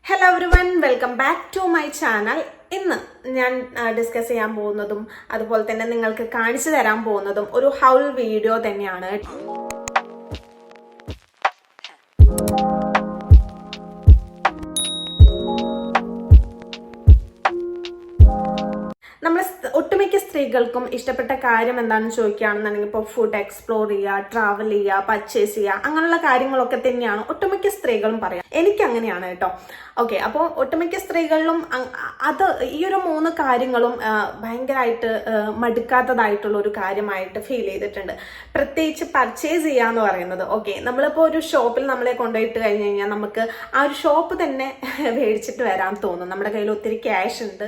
Hello everyone, welcome back to my channel. ഇന്ന് ഞാൻ discuss ചെയ്യാൻ പോകുന്നതും അതുപോലെ തന്നെ നിങ്ങൾക്ക് കാണിച്ചു തരാൻ പോകുന്നതും ഒരു ഹൗൾ വീഡിയോ തന്നെയാണ്. നമ്മൾ ഒട്ടുമിക്ക സ്ത്രീകൾക്കും ഇഷ്ടപ്പെട്ട കാര്യം എന്താണെന്ന് ചോദിക്കുകയാണെന്നുണ്ടെങ്കിൽ ഇപ്പോൾ ഫുഡ് എക്സ്പ്ലോർ ചെയ്യുക, ട്രാവൽ ചെയ്യുക, പർച്ചേസ് ചെയ്യുക, അങ്ങനെയുള്ള കാര്യങ്ങളൊക്കെ തന്നെയാണ് ഒട്ടുമിക്ക സ്ത്രീകളും പറയാം. എനിക്ക് അങ്ങനെയാണ് കേട്ടോ. ഓക്കെ, അപ്പോൾ ഒട്ടുമിക്ക സ്ത്രീകളിലും അത് ഈ ഒരു 3 കാര്യങ്ങളും ഭയങ്കരമായിട്ട് മടുക്കാത്തതായിട്ടുള്ള ഒരു കാര്യമായിട്ട് ഫീൽ ചെയ്തിട്ടുണ്ട്. പ്രത്യേകിച്ച് പർച്ചേസ് ചെയ്യുക എന്ന് പറയുന്നത്. ഓക്കെ, നമ്മളിപ്പോൾ ഒരു ഷോപ്പിൽ നമ്മളെ കൊണ്ടുപോയിട്ട് കഴിഞ്ഞ് കഴിഞ്ഞാൽ നമുക്ക് ആ ഒരു ഷോപ്പ് തന്നെ മേടിച്ചിട്ട് വരാൻ തോന്നും. നമ്മുടെ കയ്യിൽ ഒത്തിരി ക്യാഷ് ഉണ്ട്,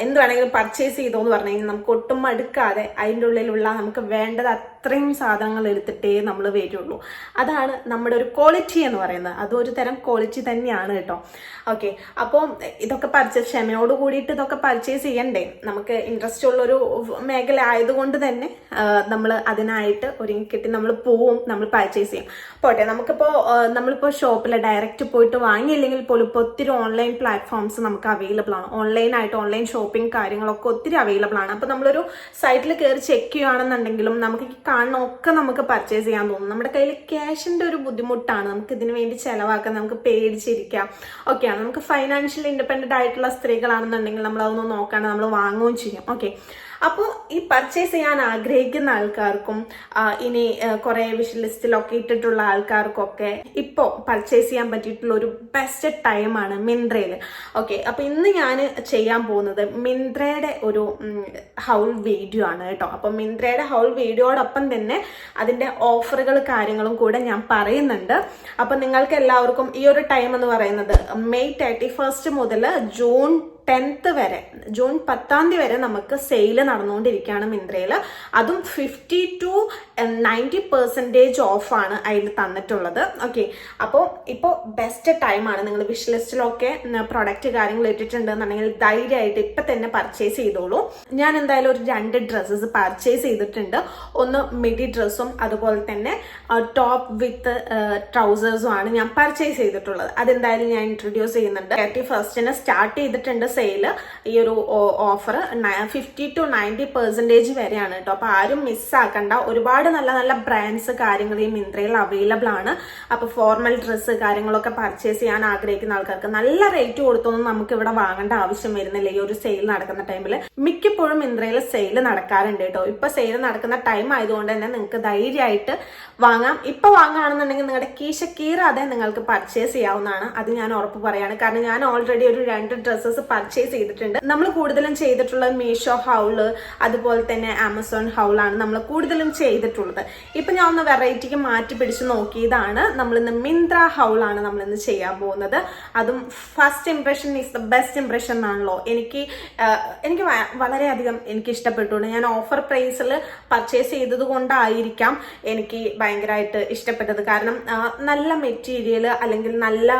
എന്ത് വേണമെങ്കിലും പർച്ചേസ് ചെയ്തോ എന്ന് പറഞ്ഞു കഴിഞ്ഞാൽ നമുക്ക് ഒട്ടും മടുക്കാതെ അതിൻ്റെ ഉള്ളിലുള്ള നമുക്ക് വേണ്ടത് അത്രയും സാധനങ്ങൾ എടുത്തിട്ടേ നമ്മൾ വരുള്ളൂ. അതാണ് നമ്മുടെ ഒരു ക്വാളിറ്റി എന്ന് പറയുന്നത്. അതൊരു തരം ക്വാളിറ്റി തന്നെയാണ് കേട്ടോ. ഓക്കെ, അപ്പോൾ ഇതൊക്കെ ക്ഷമയോട് കൂടിയിട്ട് ഇതൊക്കെ പർച്ചേസ് ചെയ്യണ്ടേ. നമുക്ക് ഇൻട്രസ്റ്റ് ഉള്ളൊരു മേഖല ആയതുകൊണ്ട് തന്നെ നമ്മൾ അതിനായിട്ട് ഒരുങ്ങിക്കിട്ടി നമ്മൾ പോവും, നമ്മൾ പർച്ചേസ് ചെയ്യും. പോട്ടെ, നമ്മളിപ്പോൾ ഷോപ്പിൽ ഡയറക്റ്റ് പോയിട്ട് വാങ്ങിയില്ലെങ്കിൽ പോലും ഇപ്പോൾ ഒത്തിരി ഓൺലൈൻ പ്ലാറ്റ്ഫോംസ് നമുക്ക് അവൈലബിൾ ആണ്. ഓൺലൈൻ ഷോപ്പിംഗ് കാര്യങ്ങളൊക്കെ ഒത്തിരി അവൈലബിൾ ആണ്. അപ്പോൾ നമ്മളൊരു സൈറ്റിൽ കയറി ചെക്ക് ചെയ്യുകയാണെന്നുണ്ടെങ്കിലും നമുക്ക് കാണുന്നൊക്കെ നമുക്ക് പർച്ചേസ് ചെയ്യാൻ തോന്നും. നമ്മുടെ കയ്യിൽ ക്യാഷിന്റെ ഒരു ബുദ്ധിമുട്ടാണ്, നമുക്ക് ഇതിനു വേണ്ടി ചെലവാക്കാൻ, നമുക്ക് പേടിച്ചിരിക്കാം. ഓക്കെയാണ്. നമുക്ക് ഫൈനാൻഷ്യലി ഇൻഡിപെൻഡന്റ് ആയിട്ടുള്ള സ്ത്രീകളാണെന്നുണ്ടെങ്കിൽ നമ്മൾ അതൊന്നും നോക്കാണ്ട് നമ്മൾ വാങ്ങുകയും ചെയ്യും. ഓക്കെ, അപ്പോൾ ഈ പർച്ചേസ് ചെയ്യാൻ ആഗ്രഹിക്കുന്ന ആൾക്കാർക്കും ഇനി കുറെ വിഷ് ലിസ്റ്റിലൊക്കെ ഇട്ടിട്ടുള്ള ആൾക്കാർക്കൊക്കെ ഇപ്പോൾ പർച്ചേസ് ചെയ്യാൻ പറ്റിയിട്ടുള്ള ഒരു ബെസ്റ്റ് ടൈമാണ് മിന്ത്രയിൽ. ഓക്കെ, അപ്പോൾ ഇന്ന് ഞാൻ ചെയ്യാൻ പോകുന്നത് മിന്ത്രയുടെ ഒരു ഹൗൾ വീഡിയോ ആണ് കേട്ടോ. അപ്പം മിന്ത്രയുടെ ഹൗൾ വീഡിയോടൊപ്പം തന്നെ അതിൻ്റെ ഓഫറുകൾ കാര്യങ്ങളും കൂടെ ഞാൻ പറയുന്നുണ്ട്. അപ്പം നിങ്ങൾക്ക് എല്ലാവർക്കും ഈ ഒരു ടൈം എന്ന് പറയുന്നത് മെയ് 31 മുതൽ ജൂൺ 10th വരെ, ജൂൺ 10th വരെ നമുക്ക് സെയിൽ നടന്നുകൊണ്ടിരിക്കുകയാണ് മിന്ത്രയിൽ. അതും 50 to 90% ഓഫാണ് അതിൽ തന്നിട്ടുള്ളത്. ഓക്കെ, അപ്പോൾ ഇപ്പോൾ ബെസ്റ്റ് ടൈമാണ്. നിങ്ങൾ വിഷ് ലിസ്റ്റിലൊക്കെ പ്രൊഡക്റ്റ് കാര്യങ്ങൾ ഇട്ടിട്ടുണ്ടെന്നുണ്ടെങ്കിൽ ധൈര്യമായിട്ട് ഇപ്പം തന്നെ പർച്ചേസ് ചെയ്തോളൂ. ഞാൻ എന്തായാലും ഒരു 2 ഡ്രസ്സസ് പർച്ചേസ് ചെയ്തിട്ടുണ്ട്. ഒന്ന് മിഡി ഡ്രസ്സും അതുപോലെ തന്നെ ടോപ്പ് വിത്ത് ട്രൗസേഴ്സും ആണ് ഞാൻ പർച്ചേസ് ചെയ്തിട്ടുള്ളത്. അതെന്തായാലും ഞാൻ ഇൻട്രൊഡ്യൂസ് ചെയ്യുന്നുണ്ട്. 31st സ്റ്റാർട്ട് ചെയ്തിട്ടുണ്ട് സെയില്. ഈ ഒരു ഓഫർ 50 to 90% വരെയാണ് കേട്ടോ. അപ്പൊ ആരും മിസ്സാക്കണ്ട. ഒരുപാട് നല്ല നല്ല ബ്രാൻഡ്സ് കാര്യങ്ങൾ ഈ മിന്ത്രയിൽ അവൈലബിൾ ആണ്. അപ്പൊ ഫോർമൽ ഡ്രസ്സ് കാര്യങ്ങളൊക്കെ പർച്ചേസ് ചെയ്യാൻ ആഗ്രഹിക്കുന്ന ആൾക്കാർക്ക് നല്ല റേറ്റ് കൊടുത്തൊന്നും നമുക്ക് ഇവിടെ വാങ്ങേണ്ട ആവശ്യം വരുന്നില്ല. ഈ ഒരു സെയിൽ നടക്കുന്ന ടൈമിൽ മിക്കപ്പോഴും മിന്ത്രയിൽ സെയിൽ നടക്കാറുണ്ട് കേട്ടോ. ഇപ്പൊ സെയിൽ നടക്കുന്ന ടൈം ആയതുകൊണ്ട് തന്നെ നിങ്ങൾക്ക് ധൈര്യമായിട്ട് വാങ്ങാം. ഇപ്പൊ വാങ്ങുകയാണെന്നുണ്ടെങ്കിൽ നിങ്ങളുടെ കീശ കീറാതെ നിങ്ങൾക്ക് പർച്ചേസ് ചെയ്യാവുന്നതാണ്. അത് ഞാൻ ഉറപ്പ് പറയാണ്. കാരണം ഞാൻ ഓൾറെഡി ഒരു 2 ഡ്രസ്സസ് പർച്ചേസ് ചെയ്തിട്ടുണ്ട്. നമ്മൾ കൂടുതലും ചെയ്തിട്ടുള്ളത് മീഷോ ഹൗള് അതുപോലെ തന്നെ ആമസോൺ ഹൗളാണ് നമ്മൾ കൂടുതലും ചെയ്തിട്ടുള്ളത്. ഇപ്പൊ ഞാൻ ഒന്ന് വെറൈറ്റിക്ക് മാറ്റി പിടിച്ച് നോക്കിയതാണ്. നമ്മളിന്ന് മിന്ത്ര ഹൗളാണ് നമ്മളിന്ന് ചെയ്യാൻ പോകുന്നത്. അതും first impression is the best impression എന്നാണല്ലോ. എനിക്ക് വളരെയധികം എനിക്ക് ഇഷ്ടപ്പെട്ടുണ്ട്. ഞാൻ ഓഫർ പ്രൈസിൽ പർച്ചേസ് ചെയ്തത് കൊണ്ടായിരിക്കാം എനിക്ക് ഭയങ്കരമായിട്ട് ഇഷ്ടപ്പെട്ടത്. കാരണം നല്ല മെറ്റീരിയൽ അല്ലെങ്കിൽ നല്ല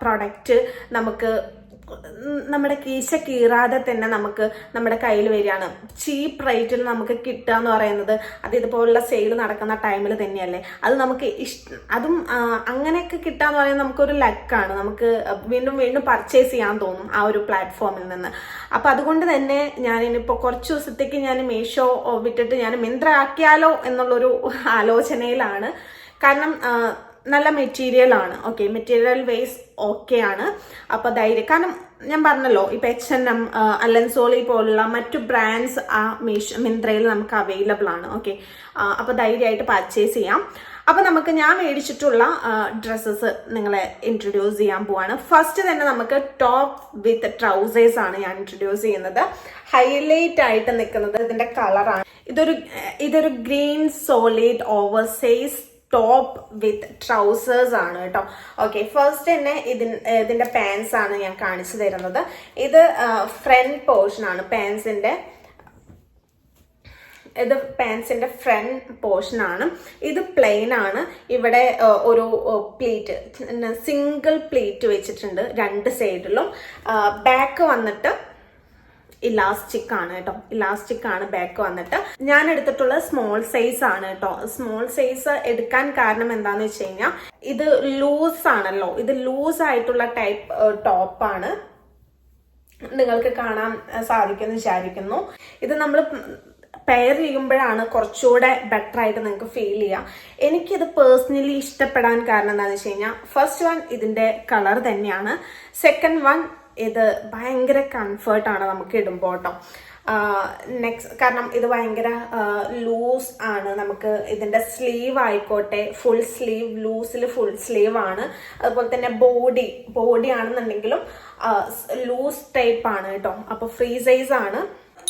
പ്രൊഡക്റ്റ് നമുക്ക് നമ്മുടെ കീശ കീറാതെ തന്നെ നമുക്ക് നമ്മുടെ കയ്യിൽ വരികയാണ്. ചീപ്പ് റേറ്റിൽ നമുക്ക് കിട്ടുക എന്ന് പറയുന്നത് അത് ഇതുപോലുള്ള സെയിൽ നടക്കുന്ന ടൈമിൽ തന്നെയല്ലേ. അത് നമുക്ക് അതും അങ്ങനെയൊക്കെ കിട്ടുക എന്ന് പറയുന്നത് നമുക്കൊരു ലക്കാണ്. നമുക്ക് വീണ്ടും വീണ്ടും പർച്ചേസ് ചെയ്യാൻ തോന്നും ആ ഒരു പ്ലാറ്റ്ഫോമിൽ നിന്ന്. അപ്പം അതുകൊണ്ട് തന്നെ ഞാനിപ്പോൾ കുറച്ച് ദിവസത്തേക്ക് ഞാൻ മീഷോ വിട്ടിട്ട് ഞാൻ മിന്ത്ര ആക്കിയാലോ എന്നുള്ളൊരു ആലോചനയിലാണ്. കാരണം നല്ല മെറ്റീരിയൽ ആണ്. ഓക്കെ, മെറ്റീരിയൽ വേസ് ഓക്കെ ആണ്. അപ്പൊ കാരണം ഞാൻ പറഞ്ഞല്ലോ, ഇപ്പൊ H&M, അലൻസോളി പോലുള്ള മറ്റു ബ്രാൻഡ്സ് ആ മിന്ത്രയിൽ നമുക്ക് അവൈലബിൾ ആണ്. ഓക്കെ, അപ്പൊ ധൈര്യമായിട്ട് പർച്ചേസ് ചെയ്യാം. അപ്പൊ ഞാൻ മേടിച്ചിട്ടുള്ള ഡ്രസ്സസ് നിങ്ങളെ ഇൻട്രൊഡ്യൂസ് ചെയ്യാൻ പോവാണ്. ഫസ്റ്റ് തന്നെ നമുക്ക് ടോപ്പ് വിത്ത് ട്രൗസേഴ്സ് ആണ് ഞാൻ ഇൻട്രൊഡ്യൂസ് ചെയ്യുന്നത്. ഹൈലൈറ്റ് ആയിട്ട് നിൽക്കുന്നത് ഇതിന്റെ കളറാണ്. ഇതൊരു ഗ്രീൻ സോളിഡ് ഓവർസൈസ് ടോപ്പ് വിത്ത് ട്രൗസേഴ്സ് ആണ് കേട്ടോ. ഓക്കെ, ഫസ്റ്റ് തന്നെ ഇതിന്റെ പാൻസ് ആണ് ഞാൻ കാണിച്ചു തരുന്നത്. ഇത് ഫ്രണ്ട് പോർഷൻ ആണ് പാൻസിന്റെ. ഇത് പാൻസിന്റെ ഫ്രണ്ട് പോർഷൻ ആണ്. ഇത് പ്ലെയിൻ ആണ്. ഇവിടെ ഒരു പ്ലീറ്റ്, സിംഗിൾ പ്ലീറ്റ് വെച്ചിട്ടുണ്ട് 2 സൈഡിലും. ബാക്ക് വന്നിട്ട് ഇലാസ്റ്റിക് ആണ് കേട്ടോ. ഇലാസ്റ്റിക് ആണ് ബാക്ക് വന്നിട്ട്. ഞാൻ എടുത്തിട്ടുള്ള സ്മോൾ സൈസ് ആണ് കേട്ടോ. സ്മോൾ സൈസ് എടുക്കാൻ കാരണം എന്താന്ന് വെച്ച് കഴിഞ്ഞാൽ ഇത് ലൂസ് ആണല്ലോ. ഇത് ലൂസ് ആയിട്ടുള്ള ടൈപ്പ് ടോപ്പാണ്. നിങ്ങൾക്ക് കാണാൻ സാധിക്കുമെന്ന് വിചാരിക്കുന്നു. ഇത് നമ്മൾ പെയർ ചെയ്യുമ്പോഴാണ് കുറച്ചുകൂടെ ബെറ്റർ ആയിട്ട് നിങ്ങൾക്ക് ഫീൽ ചെയ്യുക. എനിക്കിത് പേഴ്സണലി ഇഷ്ടപ്പെടാൻ കാരണം എന്താണെന്ന് വെച്ച് കഴിഞ്ഞാൽ ഫസ്റ്റ് വൺ ഇതിന്റെ കളർ തന്നെയാണ്. സെക്കൻഡ് വൺ ഇത് ഭയങ്കര കംഫർട്ടാണ് നമുക്ക് ഇടുമ്പോൾ കേട്ടോ. നെക്സ്റ്റ് കാരണം ഇത് ഭയങ്കര ലൂസ് ആണ്. നമുക്ക് ഇതിന്റെ സ്ലീവ് ആയിക്കോട്ടെ, ഫുൾ സ്ലീവ്, ലൂസിൽ ഫുൾ സ്ലീവ് ആണ്. അതുപോലെ തന്നെ ബോഡി ആണെന്നുണ്ടെങ്കിലും ലൂസ് ടൈപ്പ് ആണ് കേട്ടോ. അപ്പൊ ഫ്രീ സൈസ് ആണ്.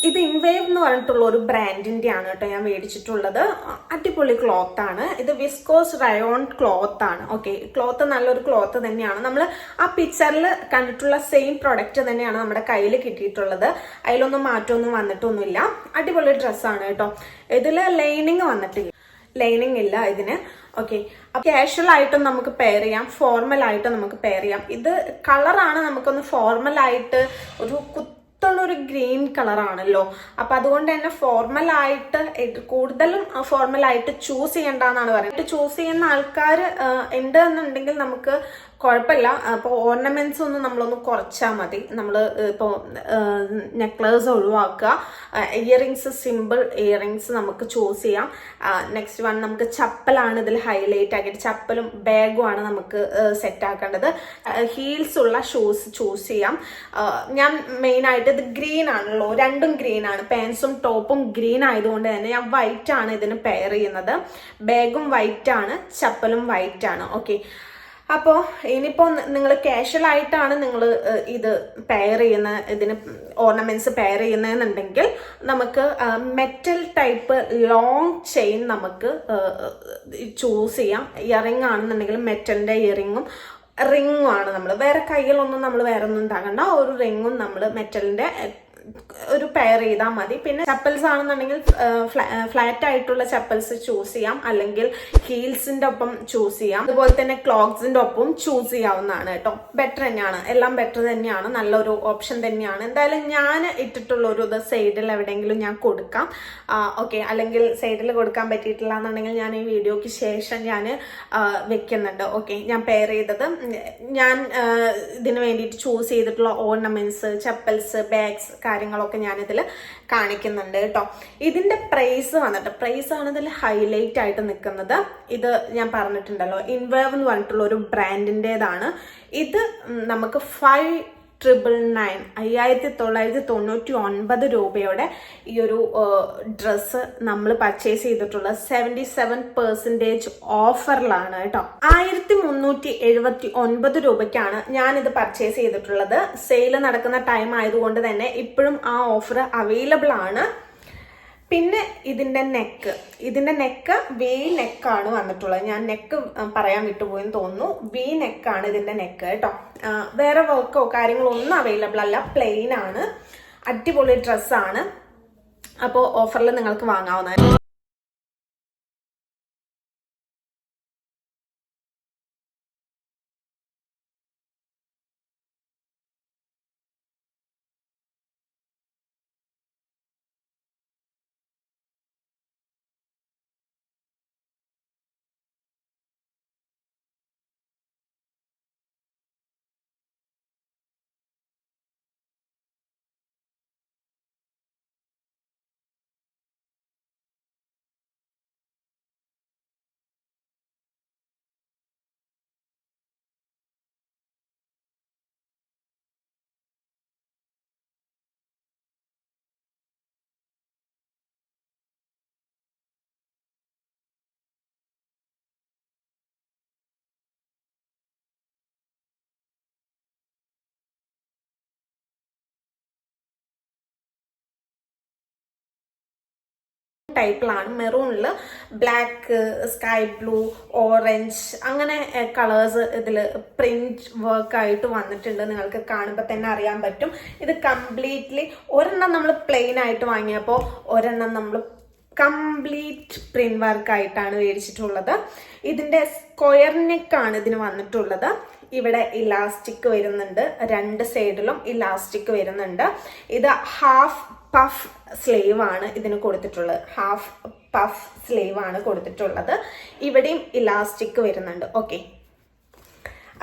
ഇത് ഇൻവേവ് എന്ന് പറഞ്ഞിട്ടുള്ള ഒരു ബ്രാൻഡിന്റെ ആണ് കേട്ടോ ഞാൻ മേടിച്ചിട്ടുള്ളത്. അടിപൊളി ക്ലോത്ത് ആണ്. ഇത് വിസ്കോസ് റയോൺ ക്ലോത്ത് ആണ്. ഓക്കെ, ക്ലോത്ത് നല്ലൊരു ക്ലോത്ത് തന്നെയാണ്. നമ്മൾ ആ പിക്ചറിൽ കണ്ടിട്ടുള്ള സെയിം പ്രൊഡക്റ്റ് തന്നെയാണ് നമ്മുടെ കയ്യിൽ കിട്ടിയിട്ടുള്ളത്. അതിലൊന്നും മാറ്റമൊന്നും വന്നിട്ടൊന്നുമില്ല. അടിപൊളി ഡ്രസ്സാണ് കേട്ടോ. ഇതിൽ ലൈനിങ് വന്നിട്ടില്ല, ലൈനിങ് ഇല്ല ഇതിന്. ഓക്കെ, അപ്പൊ കാഷ്വൽ ആയിട്ടും നമുക്ക് പെയർ ചെയ്യാം, ഫോർമൽ ആയിട്ടും നമുക്ക് പെയർ ചെയ്യാം. ഇത് കളറാണ് നമുക്കൊന്ന് ഫോർമൽ ആയിട്ട് ഒരു ഗ്രീൻ കളർ ആണല്ലോ. അപ്പൊ അതുകൊണ്ട് തന്നെ ഫോർമൽ ആയിട്ട് കൂടുതലും ഫോർമൽ ആയിട്ട് ചൂസ് ചെയ്യണ്ടെന്നാണ് പറയുന്നത്. ചൂസ് ചെയ്യുന്ന ആൾക്കാർ ഉണ്ട് എന്നുണ്ടെങ്കിൽ നമുക്ക് കുഴപ്പമില്ല. അപ്പോൾ ഓർണമെന്റ്സ് ഒന്നും നമ്മളൊന്ന് കുറച്ചാൽ മതി. നമ്മൾ ഇപ്പോൾ നെക്ലേസ് ഒഴിവാക്കുക. ഇയറിങ്സ്, സിമ്പിൾ ഇയറിങ്സ് നമുക്ക് ചൂസ് ചെയ്യാം. നെക്സ്റ്റ് വൺ നമുക്ക് ചപ്പലാണ് ഇതിൽ ഹൈലൈറ്റ് ആക്കിയിട്ട്. ചപ്പലും ബാഗും ആണ് നമുക്ക് സെറ്റ് ആക്കേണ്ടത്. ഹീൽസ് ഉള്ള ഷൂസ് ചൂസ് ചെയ്യാം. ഞാൻ മെയിൻ ആയിട്ട് ഇത് ഗ്രീൻ ആണല്ലോ, രണ്ടും ഗ്രീൻ ആണ്. പാൻസും ടോപ്പും ഗ്രീൻ ആയതുകൊണ്ട് തന്നെ ഞാൻ വൈറ്റ് ആണ് ഇതിന് പെയർ ചെയ്യുന്നത്. ബാഗും വൈറ്റ് ആണ്, ചപ്പലും വൈറ്റ് ആണ്. ഓക്കെ, അപ്പോൾ ഇനിയിപ്പോൾ നിങ്ങൾ കാഷ്വൽ ആയിട്ടാണ് നിങ്ങൾ ഇത് പെയർ ചെയ്യുന്ന, ഇതിന് ഓർണമെന്റ്സ് പെയർ ചെയ്യുന്നതെന്നുണ്ടെങ്കിൽ നമുക്ക് മെറ്റൽ ടൈപ്പ് ലോങ് ചെയിൻ നമുക്ക് ചൂസ് ചെയ്യാം. ഇയറിംഗ് ആണെന്നുണ്ടെങ്കിൽ മെറ്റലിന്റെ ഇയറിങ്ങും റിങ്ങും ആണ്. നമ്മൾ വേറെ കൈകളൊന്നും നമ്മൾ വേറെ ഒന്നും ഉണ്ടാകണ്ട. ഒരു റിങ്ങും നമ്മൾ മെറ്റലിന്റെ ഒരു പെയർ ചെയ്താൽ മതി. പിന്നെ ചപ്പൽസ് ആണെന്നുണ്ടെങ്കിൽ ഫ്ലാറ്റ് ആയിട്ടുള്ള ചപ്പൽസ് ചൂസ് ചെയ്യാം, അല്ലെങ്കിൽ ഹീൽസിന്റെ ഒപ്പം ചൂസ് ചെയ്യാം. അതുപോലെ തന്നെ ക്ലോഗ്സിന്റെ ഒപ്പം ചൂസ് ചെയ്യാവുന്നതാണ് കേട്ടോ. ബെറ്റർ തന്നെയാണ്, എല്ലാം ബെറ്റർ തന്നെയാണ്, നല്ലൊരു ഓപ്ഷൻ തന്നെയാണ്. എന്തായാലും ഞാൻ ഇട്ടിട്ടുള്ള ഒരു ഇത് സൈഡിൽ എവിടെയെങ്കിലും ഞാൻ കൊടുക്കാം. ഓക്കെ, അല്ലെങ്കിൽ സൈഡിൽ കൊടുക്കാൻ പറ്റിയിട്ടില്ല എന്നുണ്ടെങ്കിൽ ഞാൻ ഈ വീഡിയോക്ക് ശേഷം ഞാൻ വെക്കുന്നുണ്ട്. ഓക്കെ, ഞാൻ പെയർ ചെയ്തത്, ഞാൻ ഇതിന് വേണ്ടിയിട്ട് ചൂസ് ചെയ്തിട്ടുള്ള ഓർണമെന്റ്സ്, ചപ്പൽസ്, ബാഗ്സ് കാര്യങ്ങളൊക്കെ ഞാനിതിൽ കാണിക്കുന്നുണ്ട് കേട്ടോ. ഇതിന്റെ പ്രൈസ് വന്നിട്ട്, പ്രൈസ് ആണ് ഇതിൽ ഹൈലൈറ്റ് ആയിട്ട് നിൽക്കുന്നത്. ഇത് ഞാൻ പറഞ്ഞിട്ടുണ്ടല്ലോ, ഇൻവേവ് എന്ന് പറഞ്ഞിട്ടുള്ള ഒരു ബ്രാൻഡിൻ്റെതാണ്. ഇത് നമുക്ക് 5,999 രൂപയുടെ ഈ ഒരു ഡ്രസ്സ് നമ്മൾ പർച്ചേസ് ചെയ്തിട്ടുള്ളത് 77% ഓഫറിലാണ് കേട്ടോ. 1,379 രൂപയ്ക്കാണ് ഞാനിത് പർച്ചേസ് ചെയ്തിട്ടുള്ളത്. സെയിൽ നടക്കുന്ന ടൈം ആയതുകൊണ്ട് തന്നെ ഇപ്പോഴും ആ ഓഫർ അവൈലബിൾ ആണ്. പിന്നെ ഇതിന്റെ നെക്ക് വി നെക്കാണ് വന്നിട്ടുള്ളത്. ഞാൻ നെക്ക് പറയാൻ വിട്ടുപോയെന്ന് തോന്നുന്നു. വി നെക്കാണ് ഇതിന്റെ നെക്ക് കേട്ടോ. വേറെ വർക്കോ കാര്യങ്ങളോ ഒന്നും അവൈലബിൾ അല്ല, പ്ലെയിൻ ആണ്. അടിപൊളി ഡ്രസ്സാണ്. അപ്പോൾ ഓഫറിൽ നിങ്ങൾക്ക് വാങ്ങാവുന്നതാണ്. ടൈപ്പിലാണ്. മെറൂണിൽ ബ്ലാക്ക്, സ്കൈ ബ്ലൂ, ഓറഞ്ച് അങ്ങനെ കളേഴ്സ് ഇതിൽ പ്രിന്റ് വർക്കായിട്ട് വന്നിട്ടുണ്ട്. നിങ്ങൾക്ക് കാണുമ്പോൾ തന്നെ അറിയാൻ പറ്റും. ഇത് കംപ്ലീറ്റ്ലി ഒരെണ്ണം നമ്മൾ പ്ലെയിൻ ആയിട്ട് വാങ്ങിയപ്പോൾ ഒരെണ്ണം നമ്മൾ കംപ്ലീറ്റ് പ്രിന്റ് വർക്കായിട്ടാണ് മേടിച്ചിട്ടുള്ളത്. ഇതിന്റെ സ്ക്വയർ നെക്കാണ് ഇതിന് വന്നിട്ടുള്ളത്. ഇവിടെ ഇലാസ്റ്റിക് വരുന്നുണ്ട്, രണ്ട് സൈഡിലും ഇലാസ്റ്റിക് വരുന്നുണ്ട്. ഇത് ഹാഫ് പഫ് സ്ലീവ് ആണ് ഇതിന് കൊടുത്തിട്ടുള്ളത്, ഹാഫ് പഫ് സ്ലീവ് ആണ് കൊടുത്തിട്ടുള്ളത്. ഇവിടെയും ഇലാസ്റ്റിക് വരുന്നുണ്ട്. ഓക്കെ,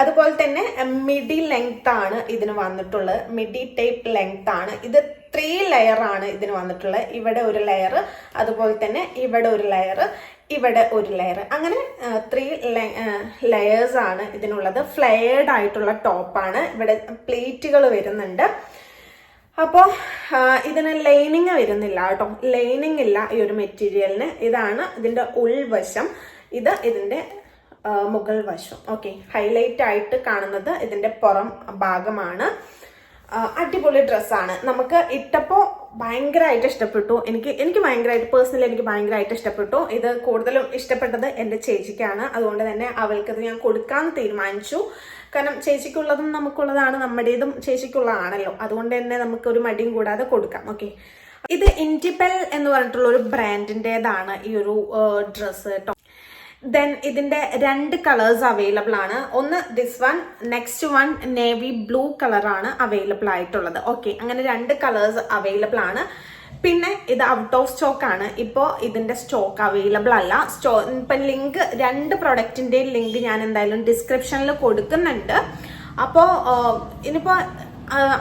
അതുപോലെ തന്നെ മിഡി ലെങ്ത് ആണ് ഇതിന് വന്നിട്ടുള്ളത്, മിഡി ടൈപ്പ് ലെങ്ത് ആണ് ഇത്. 3 ലെയർ ആണ് ഇതിന് വന്നിട്ടുള്ളത്. ഇവിടെ ഒരു ലെയർ, അതുപോലെ തന്നെ ഇവിടെ ഒരു ലെയർ, ഇവിടെ ഒരു ലെയർ, അങ്ങനെ 3 ലെയേഴ്സ് ആണ് ഇതിനുള്ളത്. ഫ്ലെയർഡ് ആയിട്ടുള്ള ടോപ്പാണ്. ഇവിടെ പ്ലേറ്റുകൾ വരുന്നുണ്ട്. അപ്പോൾ ഇതിന് ലൈനിങ് വരുന്നില്ല കേട്ടോ, ലൈനിങ് ഇല്ല ഈ ഒരു മെറ്റീരിയലിന്. ഇതാണ് ഇതിന്റെ ഉൾവശം, ഇത് ഇതിന്റെ മുകൾ വശം. ഓക്കെ, ഹൈലൈറ്റ് ആയിട്ട് കാണുന്നത് ഇതിന്റെ പുറം ഭാഗമാണ്. അടിപൊളി ഡ്രസ്സാണ്. നമുക്ക് ഇട്ടപ്പോൾ ഭയങ്കരമായിട്ട് ഇഷ്ടപ്പെട്ടു. എനിക്ക് ഭയങ്കരമായിട്ട് പേഴ്സണലി എനിക്ക് ഭയങ്കരമായിട്ട് ഇഷ്ടപ്പെട്ടു. ഇത് കൂടുതലും ഇഷ്ടപ്പെട്ടത് എൻ്റെ ചേച്ചിക്കാണ്. അതുകൊണ്ട് തന്നെ അവൾക്കത് ഞാൻ കൊടുക്കാമെന്ന് തീരുമാനിച്ചു. കാരണം ചേച്ചിക്കുള്ളതും നമുക്കുള്ളതാണ്, നമ്മുടേതും ചേച്ചിക്കുള്ളതാണല്ലോ. അതുകൊണ്ട് തന്നെ നമുക്ക് ഒരു മടിയും കൂടാതെ കൊടുക്കാം. ഓക്കെ, ഇത് ഇൻറ്റിബെൽ എന്ന് പറഞ്ഞിട്ടുള്ള ഒരു ബ്രാൻഡിൻ്റെതാണ് ഈ ഒരു ഡ്രസ്സ് കേട്ടോ. ദെൻ ഇതിന്റെ 2 കളേഴ്സ് അവൈലബിൾ ആണ്. ഒന്ന് this one, next one navy blue കളറാണ് അവൈലബിൾ ആയിട്ടുള്ളത്. ഓക്കെ, അങ്ങനെ 2 കളേഴ്സ് അവൈലബിൾ ആണ്. പിന്നെ ഇത് ഔട്ട് ഓഫ് സ്റ്റോക്ക് ആണ്. ഇപ്പോൾ ഇതിന്റെ സ്റ്റോക്ക് അവൈലബിൾ അല്ല. ഇപ്പം ലിങ്ക് 2 പ്രൊഡക്റ്റിന്റെ ലിങ്ക് ഞാൻ എന്തായാലും ഡിസ്ക്രിപ്ഷനിൽ കൊടുക്കുന്നുണ്ട്. അപ്പോൾ ഇനിയിപ്പോൾ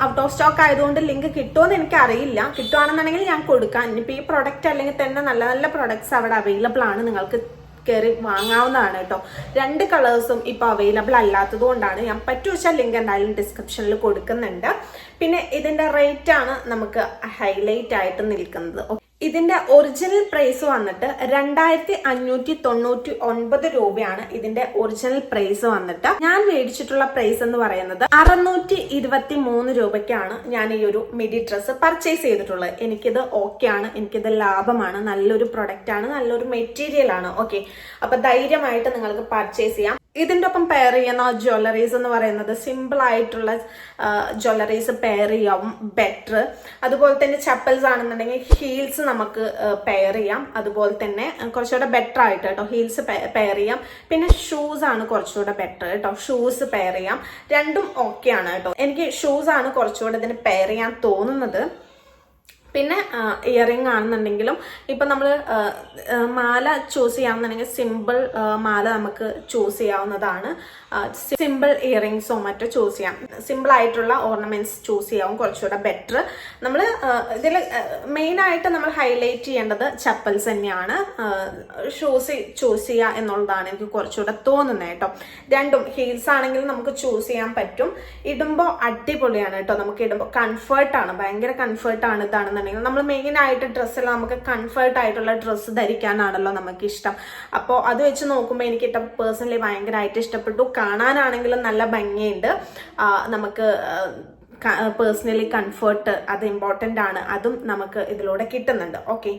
ഔട്ട് ഓഫ് സ്റ്റോക്ക് ആയതുകൊണ്ട് ലിങ്ക് കിട്ടുമെന്ന് എനിക്ക് അറിയില്ല. കിട്ടുവാണെന്നുണ്ടെങ്കിൽ ഞാൻ കൊടുക്കാം. ഇനിയിപ്പോൾ ഈ പ്രൊഡക്റ്റ് അല്ലെങ്കിൽ തന്നെ നല്ല നല്ല പ്രൊഡക്ട്സ് അവിടെ അവൈലബിൾ ആണ്, നിങ്ങൾക്ക് കയറി വാങ്ങാവുന്നതാണ് കേട്ടോ. 2 കളേഴ്സും ഇപ്പോൾ അവൈലബിൾ അല്ലാത്തത് കൊണ്ടാണ്. ഞാൻ പറ്റുവെച്ചാൽ ലിങ്ക് എന്തായാലും ഡിസ്ക്രിപ്ഷനിൽ കൊടുക്കുന്നുണ്ട്. പിന്നെ ഇതിന്റെ റേറ്റ് ആണ് നമുക്ക് ഹൈലൈറ്റ് ആയിട്ട് നിൽക്കുന്നത്. ഇതിന്റെ ഒറിജിനൽ പ്രൈസ് വന്നിട്ട് 2599 രൂപയാണ് ഇതിന്റെ ഒറിജിനൽ പ്രൈസ് വന്നിട്ട്. ഞാൻ മേടിച്ചിട്ടുള്ള പ്രൈസ് എന്ന് പറയുന്നത് 623 രൂപയ്ക്കാണ് ഞാൻ ഈ ഒരു മിഡി ഡ്രസ്സ് പർച്ചേസ് ചെയ്തിട്ടുള്ളത്. എനിക്കിത് ഓക്കെ ആണ്, എനിക്കിത് ലാഭമാണ്, നല്ലൊരു പ്രൊഡക്റ്റ് ആണ്, നല്ലൊരു മെറ്റീരിയൽ ആണ്. ഓക്കെ, അപ്പൊ ധൈര്യമായിട്ട് നിങ്ങൾക്ക് പർച്ചേസ് ചെയ്യാം. ഇതിന്റെ ഒപ്പം പെയർ ചെയ്യുന്ന ജ്വല്ലറീസ് എന്ന് പറയുന്നത് സിമ്പിൾ ആയിട്ടുള്ള ജ്വല്ലറീസ് പെയർ ചെയ്യാവും ബെറ്റർ. അതുപോലെ തന്നെ ചപ്പൽസ് ആണെന്നുണ്ടെങ്കിൽ ഹീൽസ് നമുക്ക് പെയർ ചെയ്യാം. അതുപോലെ തന്നെ കുറച്ചുകൂടെ ബെറ്റർ ആയിട്ട് കേട്ടോ ഹീൽസ് പെയർ ചെയ്യാം. പിന്നെ ഷൂസ് ആണ് കുറച്ചുകൂടെ ബെറ്റർ കേട്ടോ, ഷൂസ് പെയർ ചെയ്യാം. രണ്ടും ഓക്കെ ആണ് കേട്ടോ. എനിക്ക് ഷൂസ് ആണ് കുറച്ചുകൂടെ ഇതിന് പെയർ ചെയ്യാൻ തോന്നുന്നത്. പിന്നെ ഇയറിംഗ് ആണെന്നുണ്ടെങ്കിലും ഇപ്പം നമ്മൾ മാല ചൂസ് ചെയ്യാമെന്നുണ്ടെങ്കിൽ സിമ്പിൾ മാല നമുക്ക് ചൂസ് ചെയ്യാവുന്നതാണ്. സിമ്പിൾ ഇയറിംഗ്സോ മറ്റോ ചൂസ് ചെയ്യാം. സിമ്പിൾ ആയിട്ടുള്ള ഓർണമെന്റ്സ് ചൂസ് ചെയ്യാവും കുറച്ചുകൂടെ ബെറ്റർ. നമ്മൾ ഇതിൽ മെയിനായിട്ട് നമ്മൾ ഹൈലൈറ്റ് ചെയ്യേണ്ടത് ചപ്പൽസ് തന്നെയാണ്. ഷൂസ് ചൂസ് ചെയ്യുക എന്നുള്ളതാണ് എനിക്ക് കുറച്ചുകൂടെ തോന്നുന്നത് കേട്ടോ. രണ്ടും ഹീൽസ് ആണെങ്കിലും നമുക്ക് ചൂസ് ചെയ്യാൻ പറ്റും. ഇടുമ്പോൾ അടിപൊളിയാണ് കേട്ടോ. നമുക്ക് ഇടുമ്പോൾ കംഫർട്ടാണ്, ഭയങ്കര കംഫർട്ടാണ്. ഇതാണെന്നുണ്ടെങ്കിൽ നമ്മൾ മെയിൻ ആയിട്ട് ഡ്രസ്സിൽ നമുക്ക് കംഫർട്ട് ആയിട്ടുള്ള ഡ്രസ്സ് ധരിക്കാനാണല്ലോ നമുക്ക് ഇഷ്ടം. അപ്പോൾ അത് വെച്ച് നോക്കുമ്പോൾ എനിക്ക് പേഴ്സണലി ഭയങ്കരമായിട്ട് ഇഷ്ടപ്പെട്ടു. കാണാനാണെങ്കിലും നല്ല ഭംഗിയുണ്ട്. നമുക്ക് പേഴ്സണലി കംഫർട്ട് അത് ഇമ്പോർട്ടൻ്റ് ആണ്, അതും നമുക്ക് ഇതിലൂടെ കിട്ടുന്നുണ്ട്. ഓക്കെ,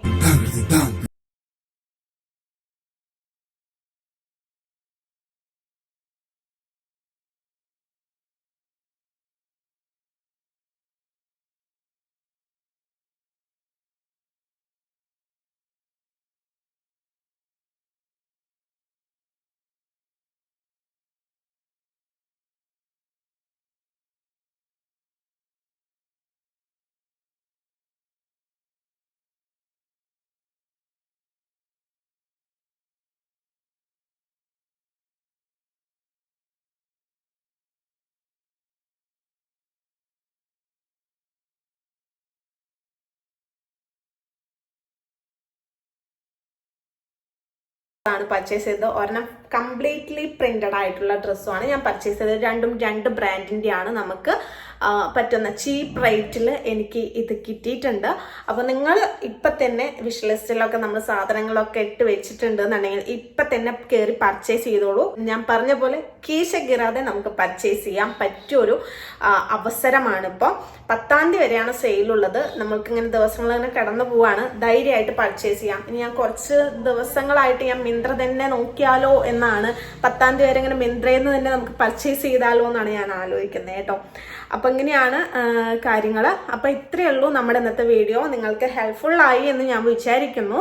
ആണ് പർച്ചേസ് ചെയ്തത്. ഒരെണ്ണം കംപ്ലീറ്റ്ലി പ്രിന്റഡ് ആയിട്ടുള്ള ഡ്രസ്സുമാണ് ഞാൻ പർച്ചേസ് ചെയ്തത്. രണ്ടും 2 ബ്രാൻഡിന്റെ ആണ്. നമുക്ക് പറ്റുന്ന ചീപ്പ് റേറ്റിൽ എനിക്ക് ഇത് കിട്ടിയിട്ടുണ്ട്. അപ്പൊ നിങ്ങൾ ഇപ്പൊ തന്നെ വിഷ് ലിസ്റ്റിലൊക്കെ നമ്മൾ സാധനങ്ങളൊക്കെ ഇട്ട് വെച്ചിട്ടുണ്ട് എന്നുണ്ടെങ്കിൽ ഇപ്പൊ തന്നെ കയറി പർച്ചേസ് ചെയ്തോളൂ. ഞാൻ പറഞ്ഞ പോലെ കീശ കീറാതെ നമുക്ക് പർച്ചേസ് ചെയ്യാൻ പറ്റിയൊരു അവസരമാണ്. ഇപ്പോൾ 10-ാം തീയതി വരെയാണ് സെയിലുള്ളത്. നമ്മൾക്ക് ഇങ്ങനെ ദിവസങ്ങൾ ഇങ്ങനെ കടന്നു പോവാണ്. ധൈര്യമായിട്ട് പർച്ചേസ് ചെയ്യാം. ഇനി ഞാൻ കുറച്ച് ദിവസങ്ങളായിട്ട് ഞാൻ മിന്ത്ര തന്നെ നോക്കിയാലോ എന്നാണ് 10-ാം തീയതി വരെ ഇങ്ങനെ മിന്ത്രയിൽ നിന്ന് തന്നെ നമുക്ക് പർച്ചേസ് ചെയ്താലോ എന്നാണ് ഞാൻ ആലോചിക്കുന്നത് കേട്ടോ. അപ്പം ഇങ്ങനെയാണ് കാര്യങ്ങൾ. അപ്പം ഇത്രയേ ഉള്ളൂ നമ്മുടെ ഇന്നത്തെ വീഡിയോ. നിങ്ങൾക്ക് ഹെൽപ്ഫുൾ ആയി എന്ന് ഞാൻ വിചാരിക്കുന്നു.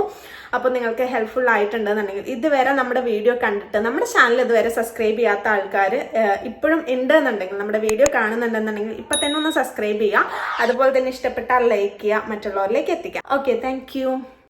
അപ്പോൾ നിങ്ങൾക്ക് ഹെൽപ്ഫുൾ ആയിട്ടുണ്ടെന്നുണ്ടെങ്കിൽ ഇതുവരെ നമ്മുടെ വീഡിയോ കണ്ടിട്ട് നമ്മുടെ ചാനൽ ഇതുവരെ സബ്സ്ക്രൈബ് ചെയ്യാത്ത ആൾക്കാർ ഇപ്പോഴും ഉണ്ടെന്നുണ്ടെങ്കിൽ, നമ്മുടെ വീഡിയോ കാണുന്നുണ്ടെന്നുണ്ടെങ്കിൽ ഇപ്പം തന്നെ ഒന്ന് സബ്സ്ക്രൈബ് ചെയ്യുക. അതുപോലെ തന്നെ ഇഷ്ടപ്പെട്ടാൽ ലൈക്ക് ചെയ്യുക, മറ്റുള്ളവരിലേക്ക് എത്തിക്കാം. Okay, thank